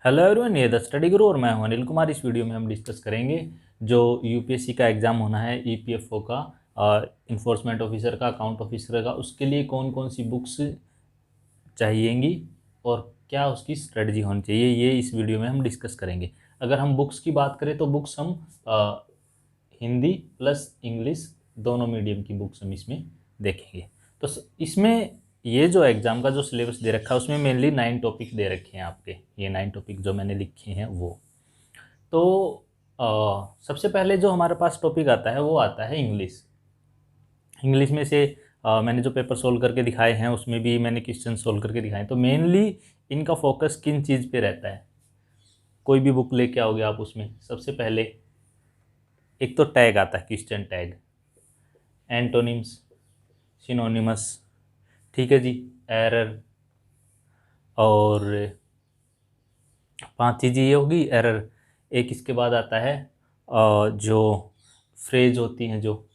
Hello everyone, ये the study गुरु और मैं हूं अनिल कुमार। इस वीडियो में हम डिस्कस करेंगे जो यूपीएससी का एग्ज़ाम होना है ईपीएफओ का, इन्फोर्समेंट ऑफिसर का, अकाउंट ऑफिसर का, उसके लिए कौन कौन सी बुक्स चाहिएंगी और क्या उसकी स्ट्रेटजी होनी चाहिए, ये इस वीडियो में हम डिस्कस करेंगे। अगर हम बुक्स की बात करें तो बुक्स हम हिंदी प्लस इंग्लिश दोनों मीडियम की बुक्स हम इसमें देखेंगे। तो इसमें ये जो एग्ज़ाम का जो सिलेबस दे रखा है उसमें मेनली 9 टॉपिक दे रखे हैं आपके। ये 9 टॉपिक जो मैंने लिखे हैं वो तो सबसे पहले जो हमारे पास टॉपिक आता है वो आता है इंग्लिश। इंग्लिश में से मैंने जो पेपर सोल्व करके दिखाए हैं उसमें भी मैंने क्वेश्चन सोल्व करके दिखाए। तो मेनली इनका फोकस किन चीज़ पे रहता है। कोई भी बुक लेके आओगे आप, उसमें सबसे पहले एक तो टैग आता है, क्वेश्चन टैग, एंटोनिम्स, सिनोनिमस, ठीक है जी, एरर, और 5 चीज़ें ये होगी एरर। एक इसके बाद आता है जो फ्रेज होती हैं, जो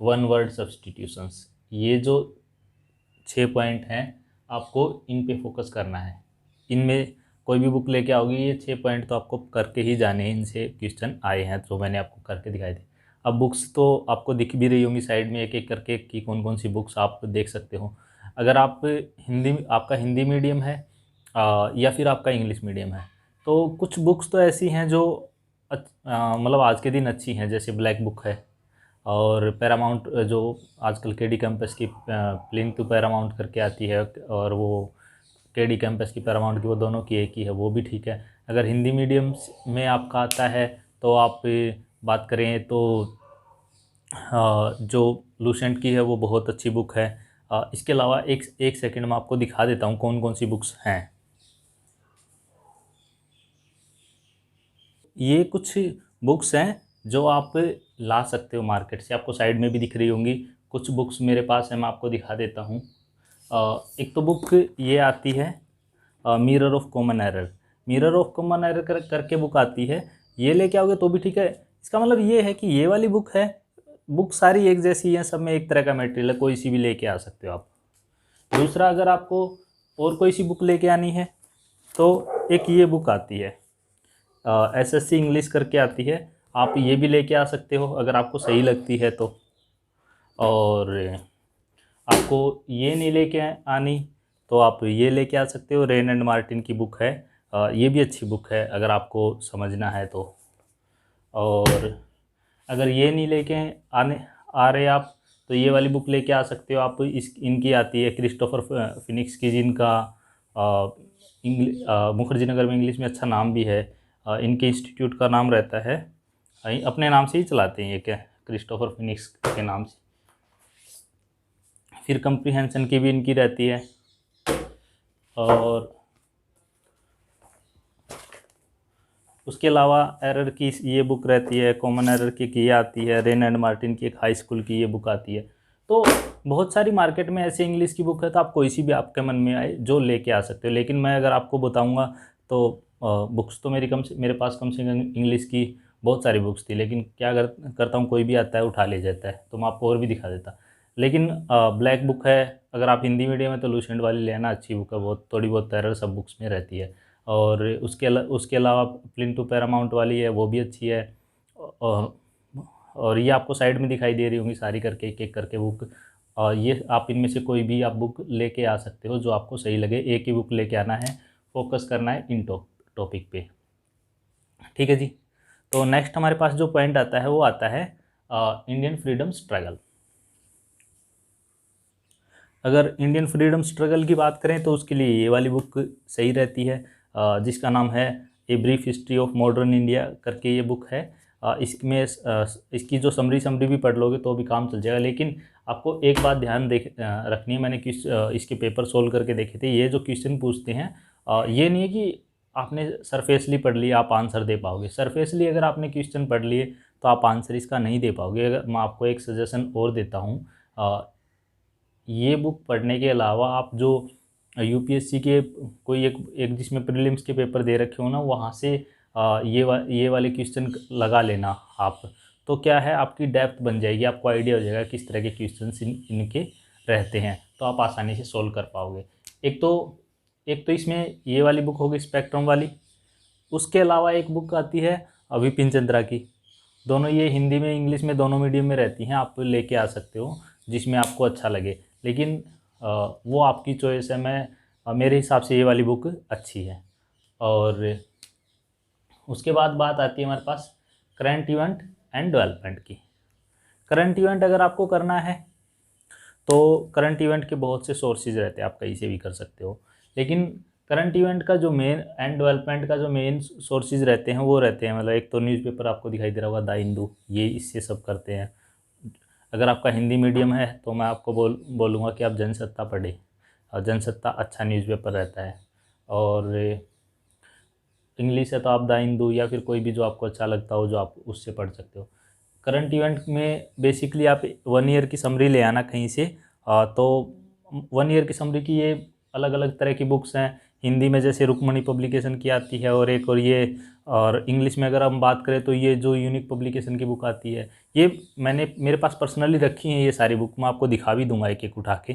वन वर्ड सब्स्टिट्यूशंस। ये जो 6 पॉइंट हैं आपको इन पे फोकस करना है। इनमें कोई भी बुक लेके आओगी ये 6 पॉइंट तो आपको करके ही जाने हैं। इनसे क्वेश्चन आए हैं तो मैंने आपको करके दिखाए थे। अब बुक्स तो आपको दिख भी रही होंगी साइड में एक एक करके कि कौन कौन सी बुक्स आप देख सकते हो। अगर आप आपका हिंदी मीडियम है या फिर आपका इंग्लिश मीडियम है तो कुछ बुक्स तो ऐसी हैं जो मतलब आज के दिन अच्छी हैं, जैसे ब्लैक बुक है और पैरामाउंट जो आजकल केडी कैंपस की प्लिंथ टू पैरामाउंट करके आती है, और वो केडी कैंपस की पैरामाउंट की वो दोनों की एक ही है, वो भी ठीक है। अगर हिंदी मीडियम में आपका आता है तो आप बात करें तो जो लूसेंट की है वो बहुत अच्छी बुक है। इसके अलावा एक सेकंड में आपको दिखा देता हूँ कौन कौन सी बुक्स हैं। ये कुछ बुक्स हैं जो आप ला सकते हो मार्केट से, आपको साइड में भी दिख रही होंगी। कुछ बुक्स मेरे पास है, मैं आपको दिखा देता हूँ। एक तो बुक ये आती है mirror of common error. Mirror of common error करके बुक आती है, ये लेके आओगे तो भी ठीक है। इसका मतलब ये है कि ये वाली बुक है, बुक सारी एक जैसी है, सब में एक तरह का मटेरियल है, कोई सी भी लेके आ सकते हो आप। दूसरा, अगर आपको और कोई सी बुक लेके आनी है तो एक ये बुक आती है एसएससी इंग्लिश करके आती है, आप ये भी लेके आ सकते हो अगर आपको सही लगती है तो। और आपको ये नहीं लेके आनी तो आप ये लेके आ सकते हो, रेन एंड मार्टिन की बुक है, ये भी अच्छी बुक है अगर आपको समझना है तो। और अगर ये नहीं लेके आ रहे आप तो ये वाली बुक लेके आ सकते हो आप। इनकी आती है क्रिस्टोफर फिनिक्स की, जिनका मुखर्जी नगर में इंग्लिश में अच्छा नाम भी है। इनके इंस्टीट्यूट का नाम रहता है, अपने नाम से ही चलाते हैं ये, क्या क्रिस्टोफर फिनिक्स के नाम से। फिर कंप्रीहेंशन की भी इनकी रहती है। और उसके अलावा एरर की ये बुक रहती है, कॉमन एरर की ये आती है, रेन एंड मार्टिन की एक हाई स्कूल की ये बुक आती है। तो बहुत सारी मार्केट में ऐसे इंग्लिश की बुक है, तो आप कोई सी भी आपके मन में आए जो लेके आ सकते हो। लेकिन मैं अगर आपको बताऊंगा तो बुक्स तो मेरे पास कम से कम इंग्लिश की बहुत सारी बुक्स थी, लेकिन क्या करता हूँ, कोई भी आता है उठा ले जाता है, तो मैं आपको और भी दिखा देता। लेकिन ब्लैक बुक है, अगर आप हिंदी मीडियम है तो लूसेंट वाली लेना, अच्छी बुक है, बहुत थोड़ी बहुत एरर सब बुक्स में रहती है। और उसके अलावा प्लिंथ टू पैरामाउंट वाली है, वो भी अच्छी है। और और ये आपको साइड में दिखाई दे रही होंगी सारी करके, एक एक करके बुक। और ये आप इनमें से कोई भी आप बुक लेके आ सकते हो जो आपको सही लगे। एक ही बुक लेके आना है, फोकस करना है इन टॉपिक पे, ठीक है जी। तो नेक्स्ट हमारे पास जो पॉइंट आता है वो आता है इंडियन फ्रीडम स्ट्रगल। अगर इंडियन फ्रीडम स्ट्रगल की बात करें तो उसके लिए ये वाली बुक सही रहती है, जिसका नाम है a brief history of modern India करके ये बुक है। इसमें इसकी जो समरी भी पढ़ लोगे तो भी काम चल जाएगा। लेकिन आपको एक बात ध्यान रखनी है, मैंने इसके पेपर सोल्व करके देखे थे। ये जो क्वेश्चन पूछते हैं ये नहीं है कि आपने सरफेसली पढ़ लिया आप आंसर दे पाओगे। सरफेसली अगर आपने क्वेश्चन पढ़ लिए तो आप आंसर इसका नहीं दे पाओगे। अगर मैं आपको एक सजेशन और देता हूँ, ये बुक पढ़ने के अलावा आप जो यूपीएससी के कोई एक जिसमें प्रीलिम्स के पेपर दे रखे हो ना, वहाँ से ये वाले क्वेश्चन लगा लेना आप। तो क्या है, आपकी डेप्थ बन जाएगी, आपको आइडिया हो जाएगा किस तरह के क्वेश्चन इनके रहते हैं, तो आप आसानी से सोल्व कर पाओगे। एक तो इसमें ये वाली बुक होगी स्पेक्ट्रम वाली, उसके अलावा एक बुक आती है विपिन चंद्रा की। दोनों ये हिंदी में इंग्लिश में दोनों मीडियम में रहती हैं, आप लेके आ सकते हो जिसमें आपको अच्छा लगे, लेकिन वो आपकी चॉइस है। मेरे हिसाब से ये वाली बुक अच्छी है। और उसके बाद बात आती है हमारे पास करंट इवेंट एंड डेवलपमेंट की। करंट इवेंट अगर आपको करना है तो करंट इवेंट के बहुत से सोर्सेज रहते हैं, आप कहीं से भी कर सकते हो, लेकिन करंट इवेंट का जो मेन एंड डेवलपमेंट का जो मेन सोर्सेज रहते हैं वो रहते हैं, मतलब एक तो न्यूज़पेपर आपको दिखाई दे रहा होगा द हिंदू, ये इससे सब करते हैं। अगर आपका हिंदी मीडियम है तो मैं आपको बोलूँगा कि आप जनसत्ता पढ़ें, और जनसत्ता अच्छा न्यूज़पेपर रहता है। और इंग्लिश है तो आप द हिंदू या फिर कोई भी जो आपको अच्छा लगता हो जो आप उससे पढ़ सकते हो। करंट इवेंट में बेसिकली आप 1 ईयर की समरी ले आना कहीं से, तो 1 ईयर की समरी की ये अलग अलग तरह की बुक्स हैं। हिंदी में जैसे रुक्मणी पब्लिकेशन की आती है, और ये और इंग्लिश में अगर हम बात करें तो ये जो यूनिक पब्लिकेशन की बुक आती है, ये मेरे पास पर्सनली रखी हैं ये सारी बुक, मैं आपको दिखा भी दूंगा एक एक उठा के।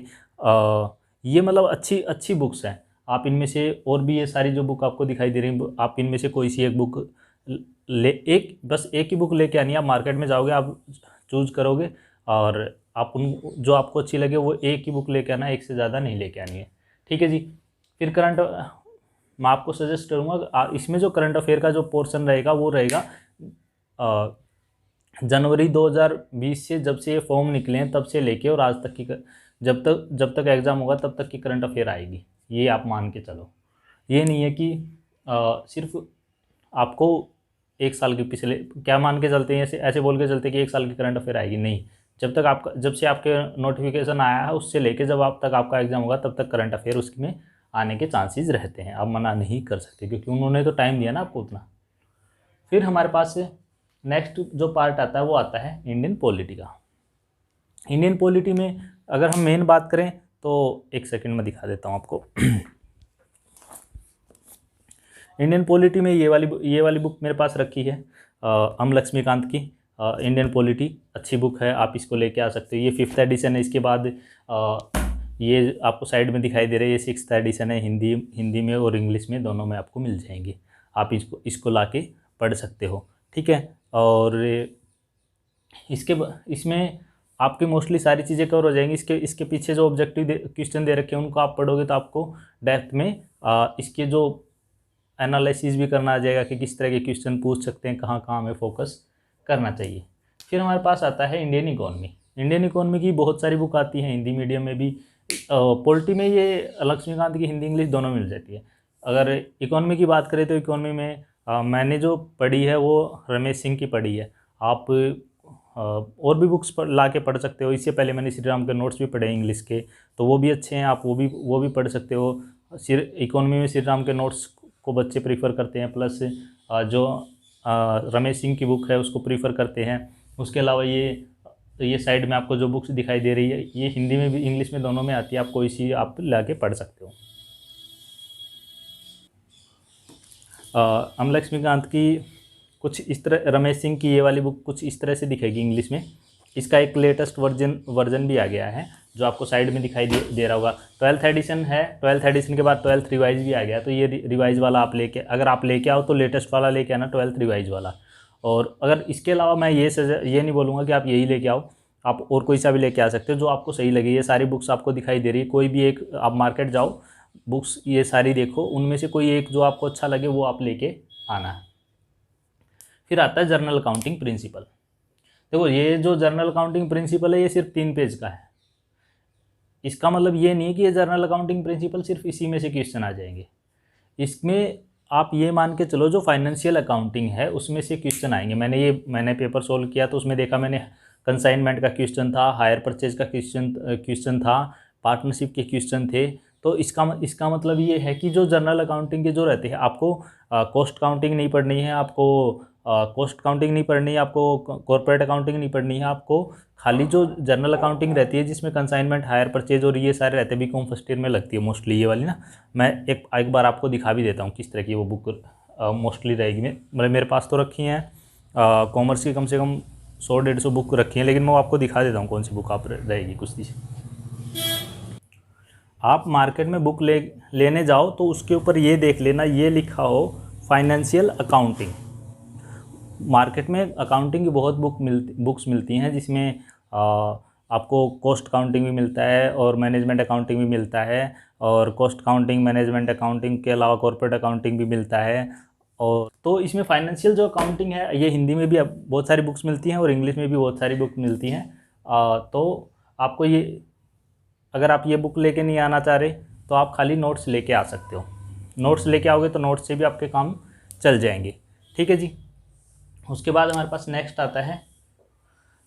ये मतलब अच्छी अच्छी बुक्स हैं। आप इनमें से और भी ये सारी जो बुक आपको दिखाई दे रही हैं, आप इनमें से कोई सी एक बुक बस एक ही बुक लेके आनी है। आप मार्केट में जाओगे, आप चूज करोगे और आप उन जो आपको अच्छी लगे वो एक ही बुक लेके आना, एक से ज़्यादा नहीं लेके आनी है, ठीक है जी। फिर मैं आपको सजेस्ट करूँगा इसमें जो करंट अफेयर का जो पोर्शन रहेगा वो रहेगा जनवरी 2020 से, जब से ये फॉर्म निकले हैं तब से लेके और आज तक की, जब तक एग्ज़ाम होगा तब तक की करंट अफेयर आएगी, ये आप मान के चलो। ये नहीं है कि सिर्फ आपको एक साल के पिछले क्या मान के चलते हैं, ऐसे बोल के चलते कि एक साल की करंट अफेयर आएगी, नहीं। जब से आपके नोटिफिकेशन आया है उससे लेके जब आप तक आपका एग्ज़ाम होगा तब तक करंट अफेयर उसमें आने के चांसेस रहते हैं, आप मना नहीं कर सकते क्योंकि उन्होंने तो टाइम दिया ना आपको उतना। फिर हमारे पास नेक्स्ट जो पार्ट आता है वो आता है इंडियन पॉलिटी का। इंडियन पॉलिटी में अगर हम मेन बात करें तो एक सेकंड में दिखा देता हूँ आपको। इंडियन पॉलिटी में ये वाली बुक मेरे पास रखी है अम लक्ष्मीकांत की। इंडियन पॉलिटी अच्छी बुक है, आप इसको लेके आ सकते हो। ये 5th एडिशन है। इसके बाद ये आपको साइड में दिखाई दे रहा है, ये 6th एडिशन है। हिंदी में और इंग्लिश में दोनों में आपको मिल जाएंगे, आप इसको लाके पढ़ सकते हो, ठीक है। और इसमें आपकी मोस्टली सारी चीज़ें कवर हो जाएंगी। इसके पीछे जो ऑब्जेक्टिव क्वेश्चन दे रखे हैं उनको आप पढ़ोगे तो आपको डेप्थ में इसके जो एनालिसिस भी करना आ जाएगा कि किस तरह के क्वेश्चन पूछ सकते हैं, कहाँ कहाँ हमें फोकस करना चाहिए। फिर हमारे पास आता है इंडियन इकोनॉमी। इंडियन इकोनॉमी की बहुत सारी बुक आती हैं, हिंदी मीडियम में भी। पॉलिटी में ये लक्ष्मीकांत की हिंदी इंग्लिश दोनों मिल जाती है। अगर इकोनॉमी की बात करें तो इकोनॉमी में मैंने जो पढ़ी है वो रमेश सिंह की पढ़ी है। आप और भी बुक्स ला के पढ़ सकते हो। इससे पहले मैंने श्री राम के नोट्स भी पढ़े इंग्लिश के, तो वो भी अच्छे हैं, आप वो भी पढ़ सकते हो। इकोनॉमी में श्री राम के नोट्स को बच्चे प्रीफर करते हैं, प्लस जो रमेश सिंह की बुक है उसको प्रीफर करते हैं। उसके अलावा ये साइड में आपको जो बुक्स दिखाई दे रही है ये हिंदी में भी इंग्लिश में दोनों में आती है, आप कोई सी आप ला के पढ़ सकते हो। अम लक्ष्मीकांत की कुछ इस तरह, रमेश सिंह की ये वाली बुक कुछ इस तरह से दिखेगी इंग्लिश में। इसका एक लेटेस्ट वर्जन भी आ गया है जो आपको साइड में दिखाई दे रहा होगा। 12th एडिशन है, 12th एडिशन के बाद 12th रिवाइज भी आ गया, तो ये रिवाइज वाला आप अगर आप लेके आओ तो लेटेस्ट वाला लेके आना, 12th रिवाइज वाला। और अगर इसके अलावा मैं ये नहीं बोलूँगा कि आप यही लेके आओ, आप और कोई सा भी लेके आ सकते हो जो आपको सही लगे। ये सारी बुक्स आपको दिखाई दे रही है, कोई भी एक आप मार्केट जाओ, बुक्स ये सारी देखो, उनमें से कोई एक जो आपको अच्छा लगे वो आप लेके आना है। फिर आता है जर्नल अकाउंटिंग प्रिंसिपल। देखो ये जो जर्नल अकाउंटिंग प्रिंसिपल है ये सिर्फ 3 पेज का है। इसका मतलब ये नहीं है कि ये जर्नल अकाउंटिंग प्रिंसिपल सिर्फ इसी में से क्वेश्चन आ जाएंगे। इसमें आप ये मान के चलो जो फाइनेंशियल अकाउंटिंग है उसमें से क्वेश्चन आएंगे। मैंने पेपर सोल्व किया तो उसमें देखा मैंने, कंसाइनमेंट का क्वेश्चन था, हायर परचेज का क्वेश्चन था, पार्टनरशिप के क्वेश्चन थे। तो इसका मतलब ये है कि जो जर्नल अकाउंटिंग के जो रहते हैं, आपको कॉस्ट काउंटिंग नहीं पढ़नी है, आपको कॉस्ट काउंटिंग नहीं पढ़नी है, आपको कॉर्पोरेट अकाउंटिंग नहीं पढ़नी है, आपको खाली जो जर्नल अकाउंटिंग रहती है जिसमें कंसाइनमेंट, हायर परचेज और ये सारे रहते हैं, बीकॉम फर्स्ट ईयर में लगती है मोस्टली ये वाली ना। मैं एक बार आपको दिखा भी देता हूँ किस तरह की वो बुक मोस्टली रहेगी। मतलब मेरे पास तो रखी हैं कॉमर्स की कम से कम 100-150 बुक रखी हैं, लेकिन मैं आपको दिखा देता हूँ कौन सी बुक आप रहेगी कुछ दी। आप मार्केट में बुक लेने जाओ तो उसके ऊपर ये देख लेना, ये लिखा हो फाइनेंशियल अकाउंटिंग। मार्केट में अकाउंटिंग की बहुत बुक्स मिलती हैं, जिसमें आपको कॉस्ट अकाउंटिंग भी मिलता है और मैनेजमेंट अकाउंटिंग भी मिलता है, और कॉस्ट अकाउंटिंग मैनेजमेंट अकाउंटिंग के अलावा कॉर्पोरेट अकाउंटिंग भी मिलता है। और तो इसमें फाइनेंशियल जो अकाउंटिंग है ये हिंदी में भी अब बहुत सारी बुक्स मिलती हैं और इंग्लिश में भी बहुत सारी बुक मिलती हैं। तो आपको ये, अगर आप ये बुक लेके नहीं आना चाह रहे तो आप खाली नोट्स लेके आ सकते हो। नोट्स लेके आओगे तो नोट्स से भी आपके काम चल जाएंगे। ठीक है जी। उसके बाद हमारे पास नेक्स्ट आता है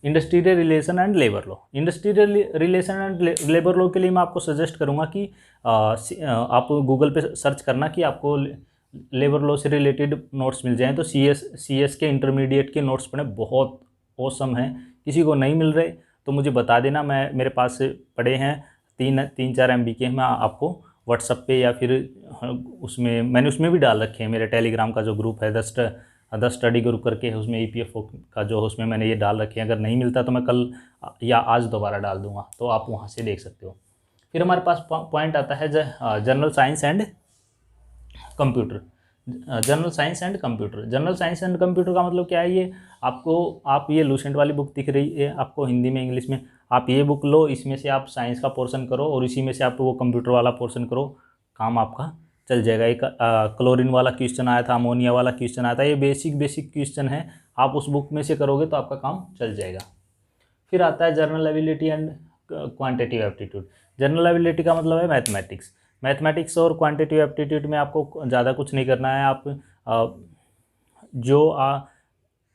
industrial relation and labour law. Industrial relation and labour law के लिए मैं आपको सजेस्ट करूंगा कि आप गूगल पे सर्च करना कि आपको लेबर लॉ से रिलेटेड नोट्स मिल जाएं। तो सीएस के इंटरमीडिएट के नोट्स पढ़े, बहुत ऑसम हैं। किसी को नहीं मिल रहे तो मुझे बता देना, मेरे पास पड़े हैं 3-4 MB के। मैं आपको व्हाट्सएप पे या फिर मैंने उसमें भी डाल रखे हैं। मेरे टेलीग्राम का जो ग्रुप है द स्टडी ग्रुप करके है, उसमें EPFO का जो उसमें मैंने ये डाल रखे हैं। अगर नहीं मिलता तो मैं कल या आज दोबारा डाल दूंगा, तो आप वहाँ से देख सकते हो। फिर हमारे पास पॉइंट आता है general science and computer. General science and computer, general science and computer का मतलब क्या है? ये आप ये लूसेंट वाली बुक दिख रही है आपको हिंदी में इंग्लिश में, आप ये बुक लो, इसमें से आप साइंस का पोर्शन करो और इसी में से आप वो कंप्यूटर वाला पोर्शन करो, काम आपका चल जाएगा। एक क्लोरीन वाला क्वेश्चन आया था, अमोनिया वाला क्वेश्चन आया था, ये बेसिक क्वेश्चन है, आप उस बुक में से करोगे तो आपका काम चल जाएगा। फिर आता है journal ability and quantitative aptitude. Journal ability का मतलब है मैथमेटिक्स और क्वांटिटेटिव एप्टीट्यूड में आपको ज़्यादा कुछ नहीं करना है। आप जो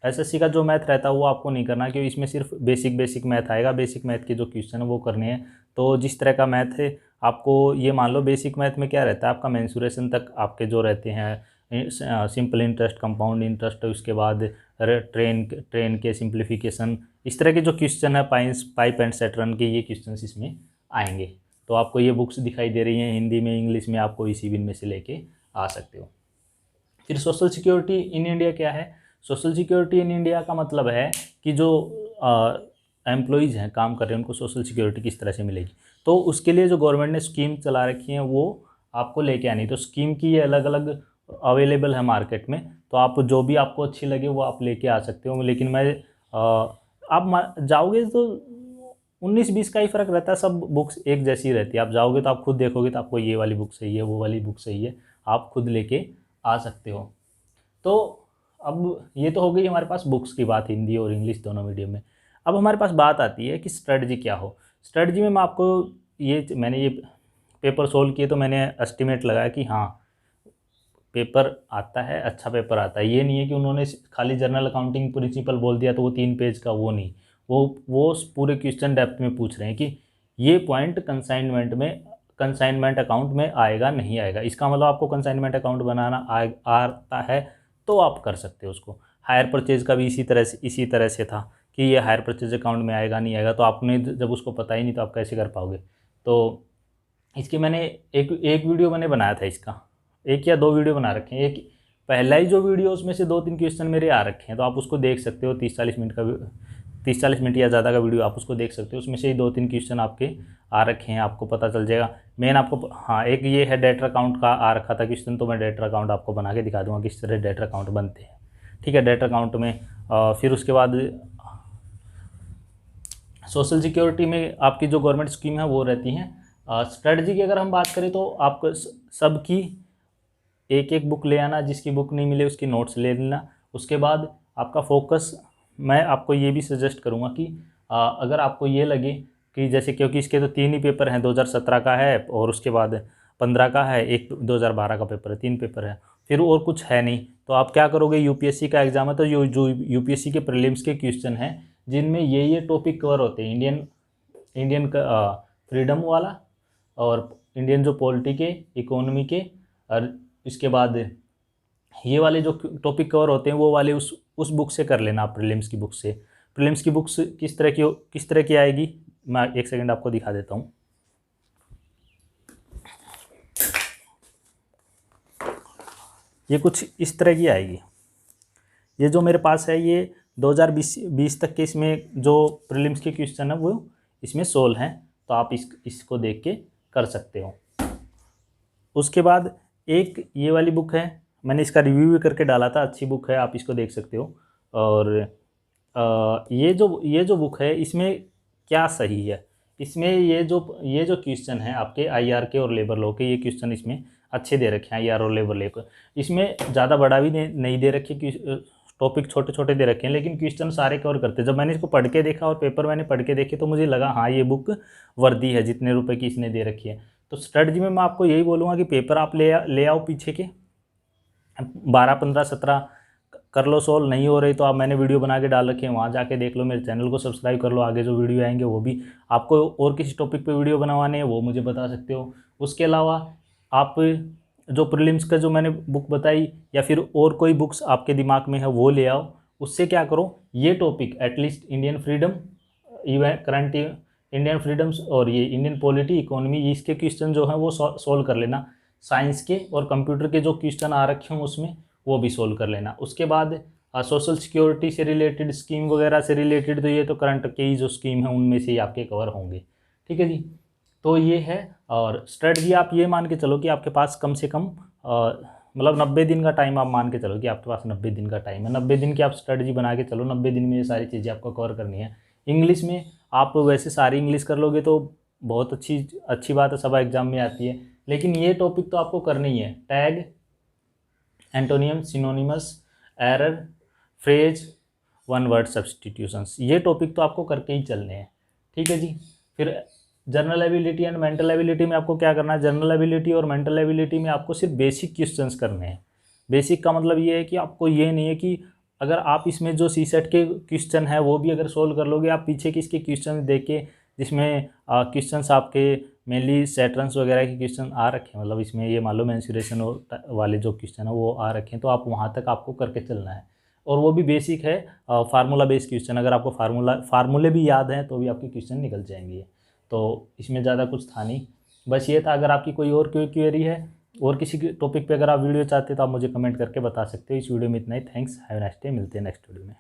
SSC का जो मैथ रहता है वो आपको नहीं करना, क्योंकि इसमें सिर्फ बेसिक मैथ आएगा। बेसिक मैथ के जो क्वेश्चन है वो करने हैं। तो जिस तरह का मैथ है, आपको ये मान लो बेसिक मैथ में क्या रहता है, आपका मेंसुरेशन तक आपके जो रहते हैं, सिंपल इंटरेस्ट, कंपाउंड इंटरेस्ट, उसके बाद ट्रेन के सिंप्लीफिकेशन, इस तरह के जो क्वेश्चन है, पाइप एंड सेट्रन के, ये क्वेश्चन इसमें आएंगे। तो आपको ये बुक्स दिखाई दे रही हैं हिंदी में, इंग्लिश में, आपको इसी बिन में से लेके आ सकते हो। फिर सोशल सिक्योरिटी इन इंडिया क्या है? सोशल सिक्योरिटी इन इंडिया का मतलब है कि जो एम्प्लॉइज़ हैं, काम कर रहे हैं, उनको सोशल सिक्योरिटी किस तरह से मिलेगी। तो उसके लिए जो गवर्नमेंट ने स्कीम चला रखी हैं वो आपको लेके आनी। तो स्कीम की ये अलग अलग अवेलेबल है मार्केट में, तो आप जो भी आपको अच्छी लगे वो आप लेके आ सकते हो। लेकिन आप जाओगे तो 19-20 का ही फ़र्क रहता है, सब बुक्स एक जैसी रहती है। आप जाओगे तो आप खुद देखोगे तो आपको ये वाली बुक सही है, वो वाली बुक सही है, आप खुद लेके आ सकते हो। तो अब ये तो हो गई हमारे पास बुक्स की बात, हिंदी और इंग्लिश दोनों मीडियम में। अब हमारे पास बात आती है कि स्ट्रेटजी क्या हो। स्ट्रेटजी में मैं आपको मैंने ये पेपर सोल्व किए तो मैंने एस्टिमेट लगाया कि हाँ पेपर आता है, अच्छा पेपर आता है। ये नहीं है कि उन्होंने खाली जर्नल अकाउंटिंग प्रिंसिपल बोल दिया तो वो 3 पेज का, वो नहीं, वो पूरे क्वेश्चन डेप्थ में पूछ रहे हैं कि ये पॉइंट कंसाइनमेंट अकाउंट में आएगा नहीं आएगा। इसका मतलब आपको कंसाइनमेंट अकाउंट बनाना आता है तो आप कर सकते हो उसको। हायर परचेज का भी इसी तरह से था कि ये हायर परचेज अकाउंट में आएगा नहीं आएगा, तो आपने जब उसको पता ही नहीं तो आप कैसे कर पाओगे। तो इसकी मैंने एक वीडियो मैंने बनाया था, इसका 1 या 2 वीडियो बना रखे हैं। एक पहला ही जो वीडियो, उसमें से 2-3 क्वेश्चन मेरे आ रखे हैं, तो आप उसको देख सकते हो। 30-40 मिनट या ज़्यादा का वीडियो आप उसको देख सकते हो। उसमें से ही 2-3 क्वेश्चन आपके आ रखे हैं, आपको पता चल जाएगा। मेन आपको हाँ, एक ये है डेटर अकाउंट का आ रखा था क्वेश्चन, तो मैं डेटर अकाउंट आपको बना के दिखा दूँगा किस तरह डेटर अकाउंट बनते हैं। ठीक है, डेटर अकाउंट में फिर उसके बाद सोशल सिक्योरिटी में आपकी जो गवर्नमेंट स्कीम है वो रहती हैं। स्ट्रेटजी की अगर हम बात करें तो आपको सबकी एक बुक ले आना, जिसकी बुक नहीं मिले उसकी नोट्स ले लेना। उसके बाद आपका फोकस, मैं आपको ये भी सजेस्ट करूँगा कि अगर आपको ये लगे कि जैसे, क्योंकि इसके तो 3 ही पेपर हैं, 2017 का है और उसके बाद 15 का है, एक 2012 का पेपर है, 3 पेपर है, फिर और कुछ है नहीं, तो आप क्या करोगे? यूपीएससी का एग्ज़ाम है तो जो यूपीएससी के प्रीलिम्स के क्वेश्चन हैं जिनमें ये टॉपिक कवर होते हैं, इंडियन का फ्रीडम वाला और इंडियन जो पॉलिटी के, इकोनॉमी के, और इसके बाद ये वाले जो टॉपिक कवर होते हैं वो वाले उस बुक से कर लेना आप, प्रीलिम्स की बुक से। प्रीलिम्स की बुक्स किस तरह की आएगी, मैं 1 सेकंड आपको दिखा देता हूँ। ये कुछ इस तरह की आएगी। ये जो मेरे पास है ये 2020 तक के इसमें जो प्रीलिम्स के क्वेश्चन है वो इसमें सोल्व हैं, तो आप इसको देख के कर सकते हो। उसके बाद एक ये वाली बुक है, मैंने इसका रिव्यू भी करके डाला था, अच्छी बुक है, आप इसको देख सकते हो। और ये जो बुक है इसमें क्या सही है, इसमें ये जो क्वेश्चन है आपके आईआर के और लेबर लॉ के, ये क्वेश्चन इसमें अच्छे दे रखे हैं आईआर और लेबर लॉ के। इसमें ज़्यादा बड़ा भी नहीं दे रखे, टॉपिक छोटे छोटे दे रखे हैं, लेकिन क्वेश्चन सारे कवर करते हैं। जब मैंने इसको पढ़ के देखा और पेपर मैंने पढ़ के देखे तो मुझे लगा हाँ ये बुक वर्दी है जितने रुपए की इसने दे रखी है। तो स्ट्रेटजी में मैं आपको यही बोलूँगा कि पेपर आप ले आओ पीछे के 12, 15, 17 कर लो सोल्व। नहीं हो रही तो आप, मैंने वीडियो बना के डाल रखे हैं, वहाँ जाके देख लो, मेरे चैनल को सब्सक्राइब कर लो, आगे जो वीडियो आएंगे वो भी। आपको और किसी टॉपिक पे वीडियो बनवाने हैं वो मुझे बता सकते हो। उसके अलावा आप जो प्रीलिम्स का जो मैंने बुक बताई या फिर और कोई बुक्स आपके दिमाग में है वो ले आओ। उससे क्या करो, ये topic at least Indian freedom, event current Indian freedoms और ये इंडियन पॉलिटी इकोनॉमी, इसके क्वेश्चन जो हैं वो सोल्व कर लेना। साइंस के और कंप्यूटर के जो क्वेश्चन आ रखे हों उसमें वो भी सोल्व कर लेना। उसके बाद सोशल सिक्योरिटी से रिलेटेड, स्कीम वगैरह से रिलेटेड, तो ये तो करंट के ही जो स्कीम है उनमें से ही आपके कवर होंगे। ठीक है जी, तो ये है। और स्ट्रेटजी आप ये मान के चलो कि आपके पास कम से कम मतलब 90 दिन का टाइम आप मान के चलो कि आपके पास 90 दिन का टाइम है। 90 दिन की आप स्ट्रेटजी बना के चलो, 90 दिन में ये सारी चीज़ें आपको कवर करनी है। इंग्लिश में आप वैसे सारी इंग्लिश कर लोगे तो बहुत अच्छी बात है, सब एग्जाम में आती है, लेकिन ये टॉपिक तो आपको करनी ही है। Tag, antonym, synonymous, error, phrase, one word substitutions, ये टॉपिक तो आपको करके ही चलने हैं। ठीक है जी। फिर general ability and mental ability में आपको क्या करना है, जनरल एबिलिटी और मेंटल एबिलिटी में आपको सिर्फ बेसिक क्वेश्चंस करने हैं। बेसिक का मतलब ये है कि आपको ये नहीं है कि अगर आप इसमें जो सीसेट के क्वेश्चन है वो भी अगर सोल्व कर लोगे, आप पीछे किसके क्वेश्चन देख के, जिसमें क्वेश्चंस आपके मेनली सैटर्न्स वगैरह के क्वेश्चन आ रखे हैं, मतलब इसमें ये मान लो मेंसुरेशन वाले जो क्वेश्चन है वो आ रखे हैं, तो आप वहाँ तक आपको करके चलना है। और वो भी बेसिक है, फार्मूला बेस्ड क्वेश्चन, अगर आपको फार्मूले भी याद हैं तो भी आपके क्वेश्चन निकल जाएंगे। तो इसमें ज़्यादा कुछ था नहीं, बस ये था। अगर आपकी कोई और क्वेरी है और किसी टॉपिक पे अगर आप वीडियो चाहते हैं तो आप मुझे कमेंट करके बता सकते हो। इस वीडियो में इतना ही। Thanks, have a nice day, मिलते हैं नेक्स्ट वीडियो में।